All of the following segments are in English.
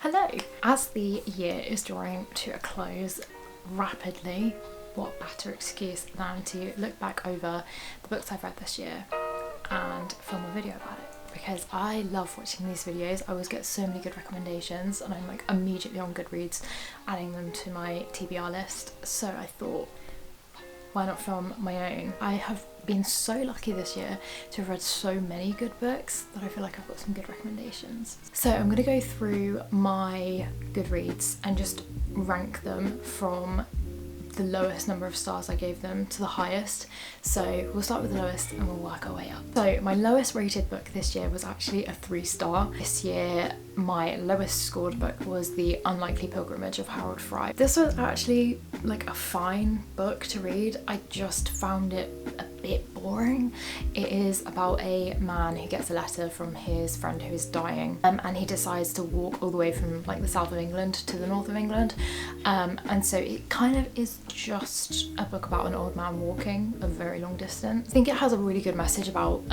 Hello! As the year is drawing to a close rapidly, what better excuse than to look back over the books I've read this year and film a video about it. Because I love watching these videos. I always get so many good recommendations and I'm like immediately on Goodreads adding them to my TBR list. So I thought, why not film my own? I have been so lucky this year to have read so many good books that I feel like I've got some good recommendations. So I'm going to go through my Goodreads and just rank them from the lowest number of stars I gave them to the highest. So we'll start with the lowest and we'll work our way up. So my lowest rated book this year was actually a 3-star. This year my lowest scored book was The Unlikely Pilgrimage of Harold Fry. This was actually like a fine book to read. I just found it a bit boring. It is about a man who gets a letter from his friend who is dying, and he decides to walk all the way from like the south of England to the north of England, and so it kind of is just a book about an old man walking a very long distance. I think it has a really good message about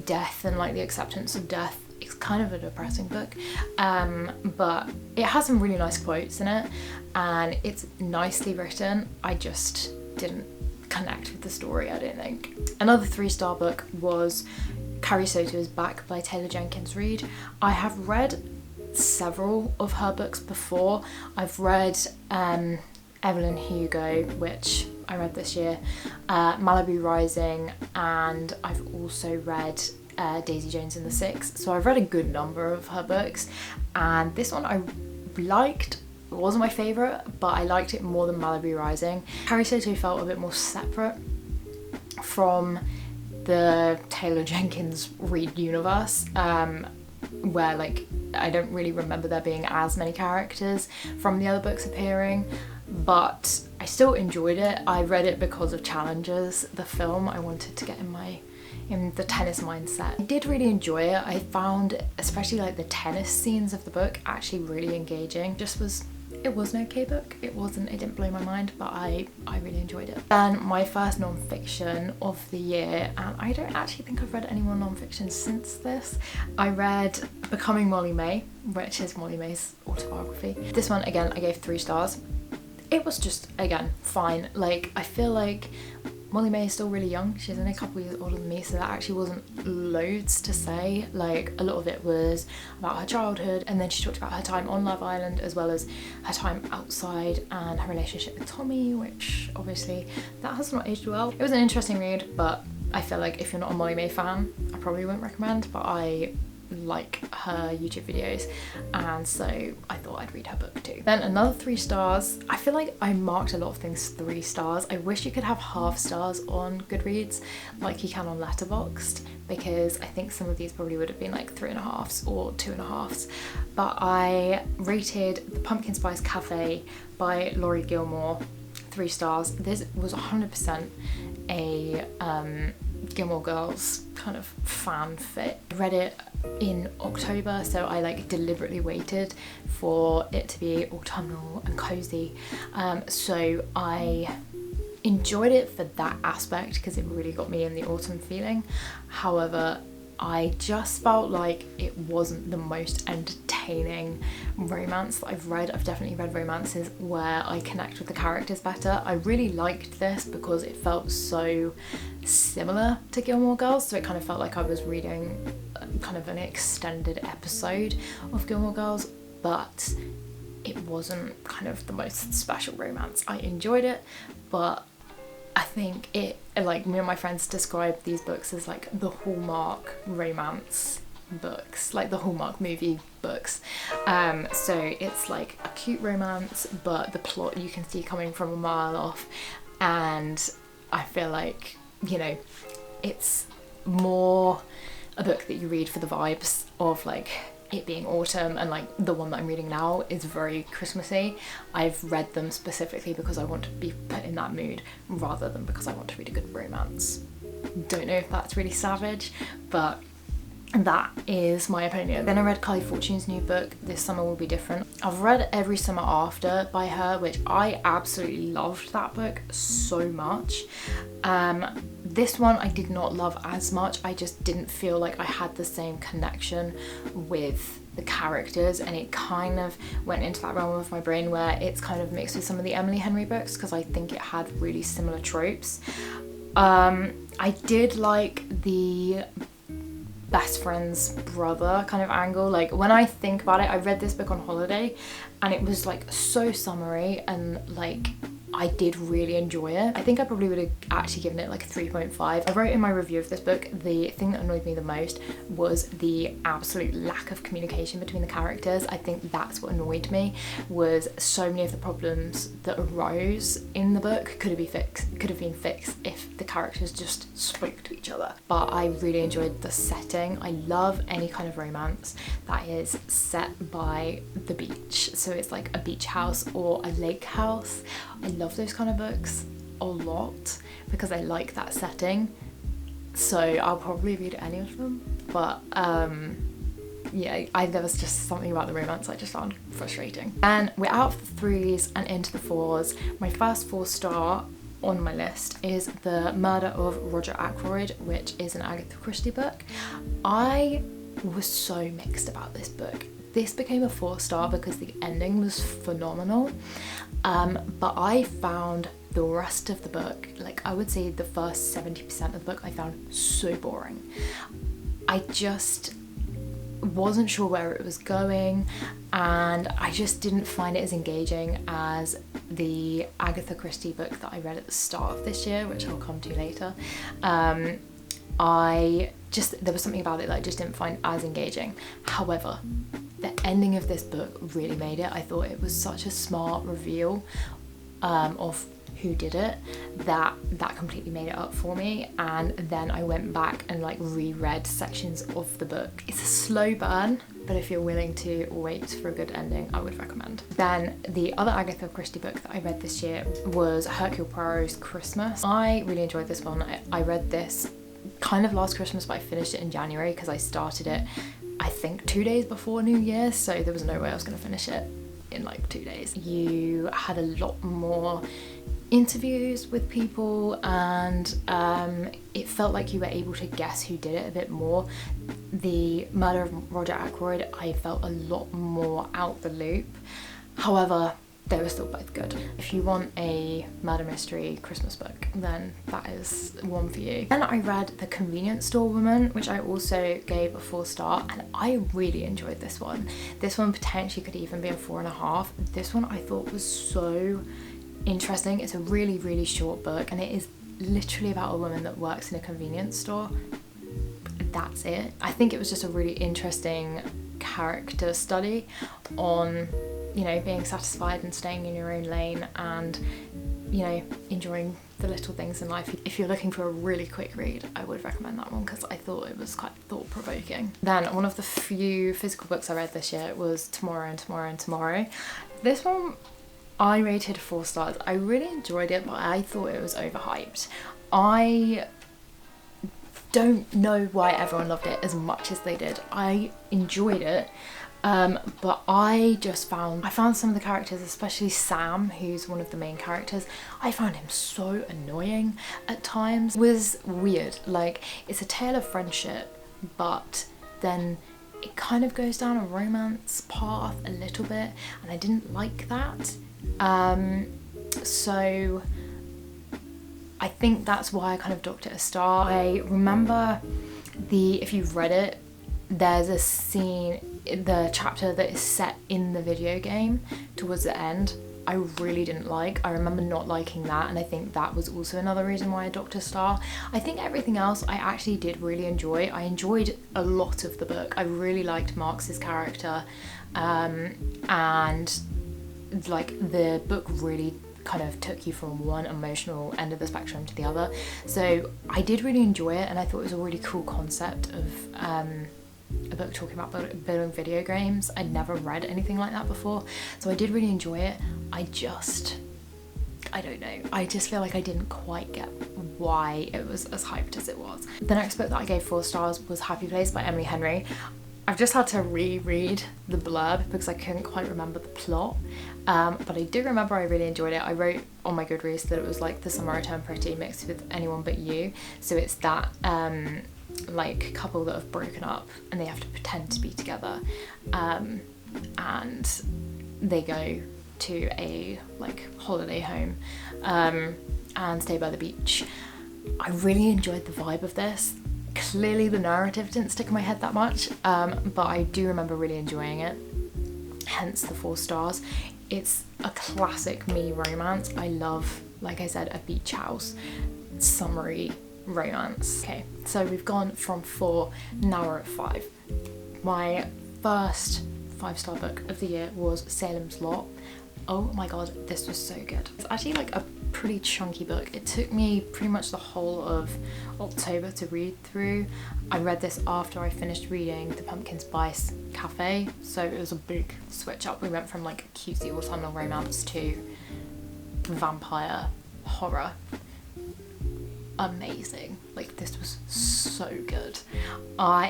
death and like the acceptance of death. It's kind of a depressing book, but it has some really nice quotes in it and it's nicely written. I just didn't connect with the story, I don't think. Another 3-star book was Carrie Soto's Back by Taylor Jenkins Reid. I have read several of her books before. I've read Evelyn Hugo, which I read this year, Malibu Rising, and I've also read Daisy Jones and the Six. So I've read a good number of her books, and this one I liked. It wasn't my favourite, but I liked it more than Malibu Rising. Carrie Soto felt a bit more separate from the Taylor Jenkins Reid universe, where like I don't really remember there being as many characters from the other books appearing, but I still enjoyed it. I read it because of Challengers, the film. I wanted to get in the tennis mindset. I did really enjoy it. I found especially like the tennis scenes of the book actually really engaging. It was an okay book. It didn't blow my mind, but I really enjoyed it. Then my first non-fiction of the year, and I don't actually think I've read any more non-fiction since this. I read Becoming Molly May, which is Molly May's autobiography. This one, again, I gave 3 stars. It was just, again, fine. Like, I feel like Molly May is still really young. She's only a couple years older than me, so that actually wasn't loads to say. Like, a lot of it was about her childhood, and then she talked about her time on Love Island as well as her time outside and her relationship with Tommy, which obviously that has not aged well. It was an interesting read, but I feel like if you're not a Molly May fan, I probably wouldn't recommend, but I like her YouTube videos, and so I thought I'd read her book too. Then another 3 stars. I feel like I marked a lot of things 3 stars. I wish you could have half stars on Goodreads like you can on Letterboxd, because I think some of these probably would have been like 3.5s or 2.5s. But I rated The Pumpkin Spice Cafe by Laurie Gilmore 3 stars. This was 100% a Gilmore Girls kind of fanfic. I read it in October, so I like deliberately waited for it to be autumnal and cozy, so I enjoyed it for that aspect because it really got me in the autumn feeling. However, I just felt like it wasn't the most entertaining romance that I've read. I've definitely read romances where I connect with the characters better. I really liked this because it felt so similar to Gilmore Girls, so it kind of felt like I was reading kind of an extended episode of Gilmore Girls, but it wasn't kind of the most special romance. I enjoyed it, but I think it, like, me and my friends describe these books as like the Hallmark romance books, like the Hallmark movie books. So it's like a cute romance, but the plot you can see coming from a mile off, and I feel like, you know, it's more a book that you read for the vibes of like it being autumn, and like the one that I'm reading now is very Christmassy. I've read them specifically because I want to be put in that mood rather than because I want to read a good romance. Don't know if that's really savage, but that is my opinion. Then I read Carly Fortune's new book, This Summer Will Be Different. I've read Every Summer After by her, which I absolutely loved that book so much. This one I did not love as much. I just didn't feel like I had the same connection with the characters, and it kind of went into that realm of my brain where it's kind of mixed with some of the Emily Henry books, because I think it had really similar tropes. I did like the best friend's brother kind of angle. Like, when I think about it, I read this book on holiday and it was like so summery, and like I did really enjoy it. I think I probably would have actually given it like a 3.5. I wrote in my review of this book, the thing that annoyed me the most was the absolute lack of communication between the characters. I think that's what annoyed me, was so many of the problems that arose in the book could have been fixed if the characters just spoke to each other. But I really enjoyed the setting. I love any kind of romance that is set by the beach. So it's like a beach house or a lake house. I love those kind of books a lot because I like that setting, so I'll probably read any of them. But yeah, there was just something about the romance I just found frustrating. And we're out of the 3s and into the 4s. My first 4-star on my list is The Murder of Roger Ackroyd, which is an Agatha Christie book. I was so mixed about this book. This became a 4-star because the ending was phenomenal, but I found the rest of the book, like I would say the first 70% of the book, I found so boring. I just wasn't sure where it was going, and I just didn't find it as engaging as the Agatha Christie book that I read at the start of this year, which I'll come to later. There was something about it that I just didn't find as engaging. However, the ending of this book really made it. I thought it was such a smart reveal of who did it that completely made it up for me. And then I went back and like reread sections of the book. It's a slow burn, but if you're willing to wait for a good ending, I would recommend. Then the other Agatha Christie book that I read this year was Hercule Poirot's Christmas. I really enjoyed this one. I read this kind of last Christmas, but I finished it in January because I started it I think 2 days before New Year, so there was no way I was going to finish it in like 2 days. You had a lot more interviews with people, and it felt like you were able to guess who did it a bit more. The Murder of Roger Ackroyd, I felt a lot more out the loop. However, they were still both good. If you want a murder mystery Christmas book, then that is one for you. Then I read The Convenience Store Woman, which I also gave a 4-star, and I really enjoyed this one. This one potentially could even be a 4.5. This one I thought was so interesting. It's a really, really short book, and it is literally about a woman that works in a convenience store. That's it. I think it was just a really interesting character study on, you know, being satisfied and staying in your own lane, and, you know, enjoying the little things in life. If you're looking for a really quick read, I would recommend that one because I thought it was quite thought-provoking. Then one of the few physical books I read this year was Tomorrow and Tomorrow and Tomorrow. This one I rated 4 stars. I really enjoyed it, but I thought it was overhyped. I don't know why everyone loved it as much as they did. I enjoyed it, but I found some of the characters, especially Sam, who's one of the main characters, I found him so annoying at times. It was weird. Like, it's a tale of friendship, but then it kind of goes down a romance path a little bit, and I didn't like that. So I think that's why I kind of docked it a star. I remember if you've read it, there's a scene in the chapter that is set in the video game towards the end I really didn't like. I remember not liking that, and I think that was also another reason why I docked a star. I think everything else I actually did really enjoy. I enjoyed a lot of the book. I really liked Marx's character, and like the book really kind of took you from one emotional end of the spectrum to the other. So I did really enjoy it, and I thought it was a really cool concept of a book talking about building video games. I'd never read anything like that before, so I did really enjoy it. I don't know, I just feel like I didn't quite get why it was as hyped as it was. The next book that I gave 4 stars was Happy Place by Emily Henry. I've just had to reread the blurb because I couldn't quite remember the plot, but I do remember I really enjoyed it. I wrote on my Goodreads that it was like The Summer I Turned Pretty mixed with Anyone But You, so it's that like couple that have broken up and they have to pretend to be together, and they go to a like holiday home and stay by the beach. I really enjoyed the vibe of this. Clearly the narrative didn't stick in my head that much, but I do remember really enjoying it, hence the 4 stars. It's a classic me romance. I love, like I said, a beach house summery romance. Okay, so we've gone from 4, now we're at 5. My first 5-star book of the year was Salem's Lot. Oh my god, this was so good. It's actually like a pretty chunky book. It took me pretty much the whole of October to read through. I read this after I finished reading The Pumpkin Spice Cafe, so it was a big switch up. We went from like cutesy autumnal romance to vampire horror. Amazing. Like, this was so good.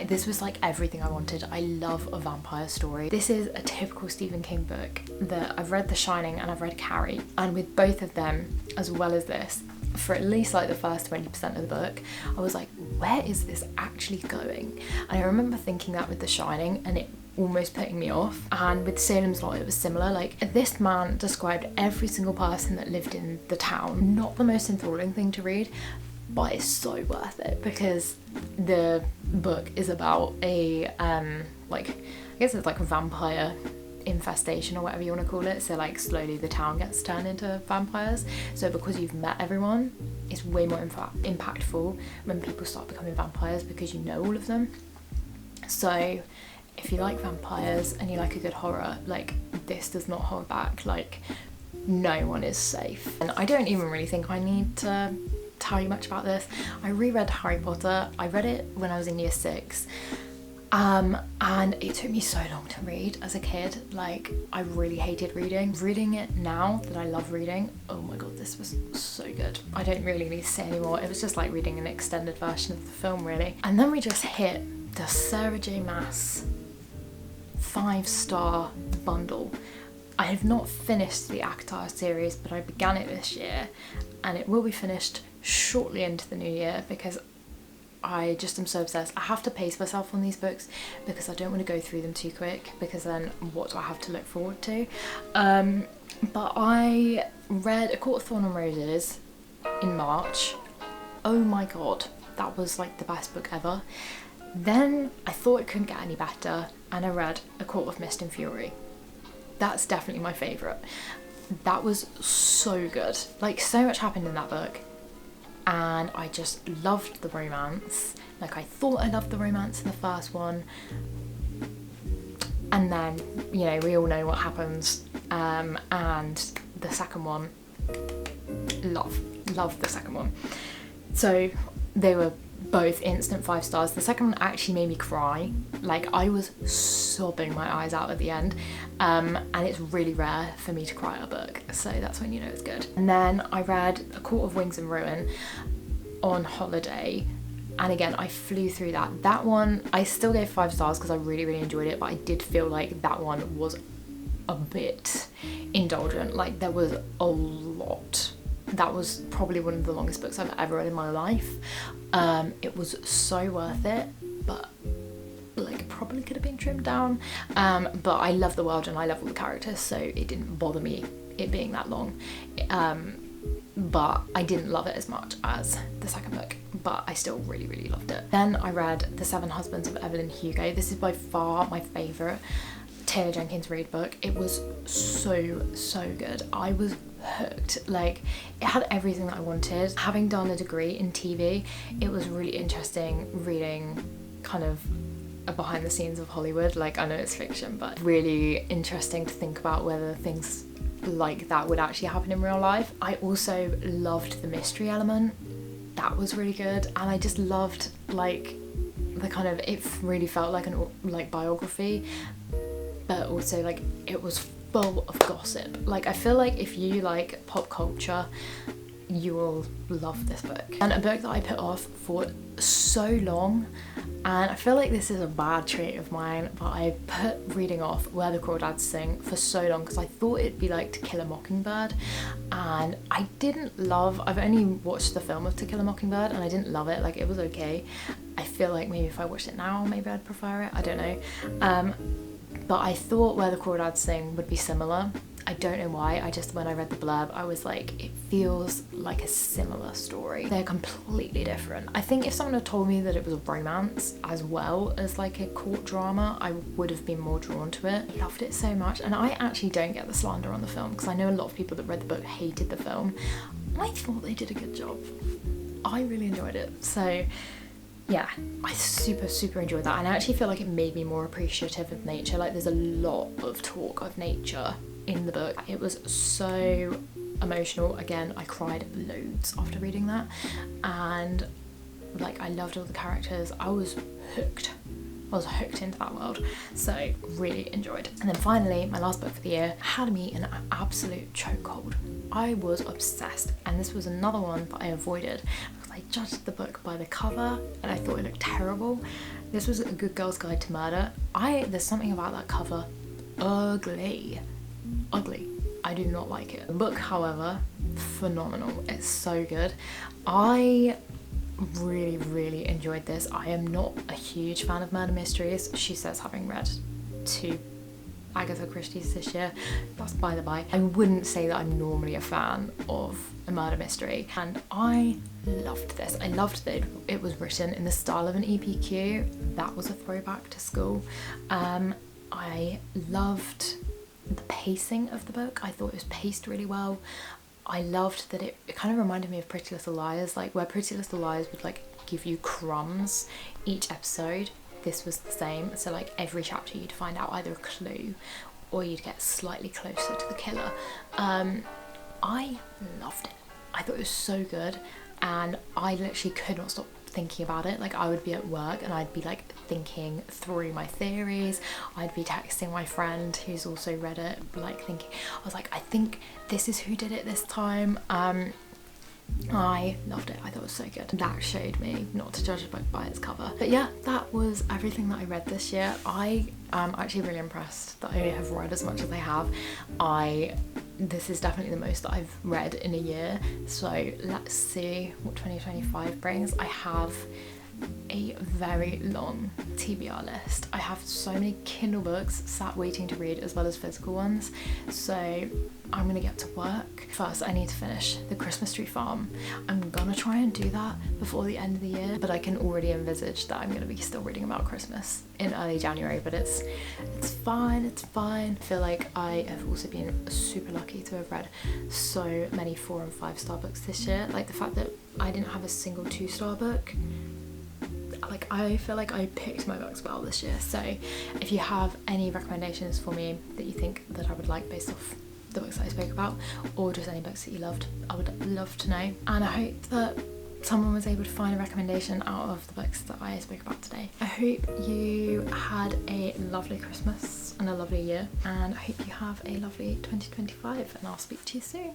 This was like everything I wanted. I love a vampire story. This is a typical Stephen King book that I've read The Shining and I've read Carrie, and with both of them as well as this, for at least like the first 20% of the book, I was like, where is this actually going? And I remember thinking that with The Shining and it almost putting me off, and with Salem's Lot it was similar. Like, this man described every single person that lived in the town. Not the most enthralling thing to read, but it's so worth it because the book is about a like, I guess it's like a vampire infestation or whatever you want to call it. So like slowly the town gets turned into vampires. So because you've met everyone, it's way more impactful when people start becoming vampires because you know all of them. So if you like vampires and you like a good horror, like, this does not hold back. Like, no one is safe. And I don't even really think I need to tell you much about this. I reread Harry Potter. I read it when I was in year 6, and it took me so long to read as a kid. Like, I really hated reading. Reading it now that I love reading, oh my god, this was so good. I don't really need to say anymore. It was just like reading an extended version of the film, really. And then we just hit the Sarah J Maas 5-star bundle. I have not finished the ACOTAR series, but I began it this year and it will be finished shortly into the new year because I just am so obsessed. I have to pace myself on these books because I don't want to go through them too quick, because then what do I have to look forward to? But I read A Court of Thorn and Roses in March. Oh my god, that was like the best book ever. Then I thought it couldn't get any better and I read A Court of Mist and Fury. That's definitely my favourite. That was so good. Like, so much happened in that book and I just loved the romance. Like, I thought I loved the romance in the first one, and then, you know, we all know what happens, and the second one, love the second one. So they were both instant 5 stars. The second one actually made me cry. Like, I was sobbing my eyes out at the end, and it's really rare for me to cry at a book, so that's when you know it's good. And then I read A Court of Wings and Ruin on holiday, and again I flew through that. That one I still gave 5 stars because I really enjoyed it, but I did feel like that one was a bit indulgent. Like, there was a lot. That was probably one of the longest books I've ever read in my life. It was so worth it, but like, probably could have been trimmed down. But I love the world and I love all the characters, so it didn't bother me it being that long. But I didn't love it as much as the second book, but I still really loved it. Then I read The Seven Husbands of Evelyn Hugo. This is by far my favourite Taylor Jenkins Reid book. It was so good. I was hooked. Like, it had everything that I wanted. Having done a degree in TV, it was really interesting reading kind of a behind the scenes of Hollywood. Like, I know it's fiction, but really interesting to think about whether things like that would actually happen in real life. I also loved the mystery element. That was really good, and I just loved, like, the kind of, it really felt like an biography, but also like it was full of gossip. Like, I feel like if you like pop culture, you will love this book. And a book that I put off for so long, And I feel like this is a bad trait of mine, but I put reading off Where the Crawdads Sing for so long because I thought it'd be like To Kill a Mockingbird, and I didn't love, I've only watched the film of To Kill a Mockingbird and I didn't love it. Like, it was okay. I feel like maybe if I watched it now, maybe I'd prefer it, I don't know. But I thought Where the Crawdads Sing would be similar. I don't know why, I just, when I read the blurb, I was like, it feels like a similar story. They're completely different. I think if someone had told me that it was a romance as well as like a court drama, I would have been more drawn to it. I loved it so much, and I actually don't get the slander on the film because I know a lot of people that read the book hated the film. I thought they did a good job. I really enjoyed it. So yeah, I super enjoyed that, and I actually feel like it made me more appreciative of nature. Like, there's a lot of talk of nature in the book. It was so emotional. Again, I cried loads after reading that, and like, I loved all the characters. I was hooked into that world, so really enjoyed. And then finally, my last book for the year had me in an absolute chokehold. I was obsessed, and this was another one that I avoided because I judged the book by the cover and I thought it looked terrible. This was A Good Girl's Guide to Murder. There's something about that cover. Ugly. I do not like it. The book, however, phenomenal. It's so good. I really enjoyed this. I am not a huge fan of murder mysteries. She says, having read 2 Agatha Christie's this year. That's by the by. I wouldn't say that I'm normally a fan of a murder mystery, and I loved this. I loved that it was written in the style of an EPQ. That was a throwback to school. I loved the pacing of the book. I thought it was paced really well. I loved that it kind of reminded me of Pretty Little Liars, like where Pretty Little Liars would like give you crumbs each episode. This was the same. So like every chapter you'd find out either a clue or you'd get slightly closer to the killer. I loved it. I thought it was so good, and I literally could not stop thinking about it. Like, I would be at work and I'd be like thinking through my theories. I'd be texting my friend who's also read it, like thinking, I was like, I think this is who did it this time. I loved it. I thought it was so good. That showed me not to judge a book by its cover. But yeah, that was everything that I read this year. I am actually really impressed that I have read as much as I have. This is definitely the most that I've read in a year. So let's see what 2025 brings. I have a very long TBR list. I have so many Kindle books sat waiting to read, as well as physical ones. So I'm gonna get to work. First, I need to finish The Christmas Tree Farm. I'm gonna try and do that before the end of the year, but I can already envisage that I'm gonna be still reading about Christmas in early January, but it's fine, it's fine. I feel like I have also been super lucky to have read so many 4 and 5 star books this year. Like the fact that I didn't have a single 2-star book. Like, I feel like I picked my books well this year. So if you have any recommendations for me that you think that I would like based off the books that I spoke about, or just any books that you loved, I would love to know. And I hope that someone was able to find a recommendation out of the books that I spoke about today. I hope you had a lovely Christmas and a lovely year, and I hope you have a lovely 2025, and I'll speak to you soon.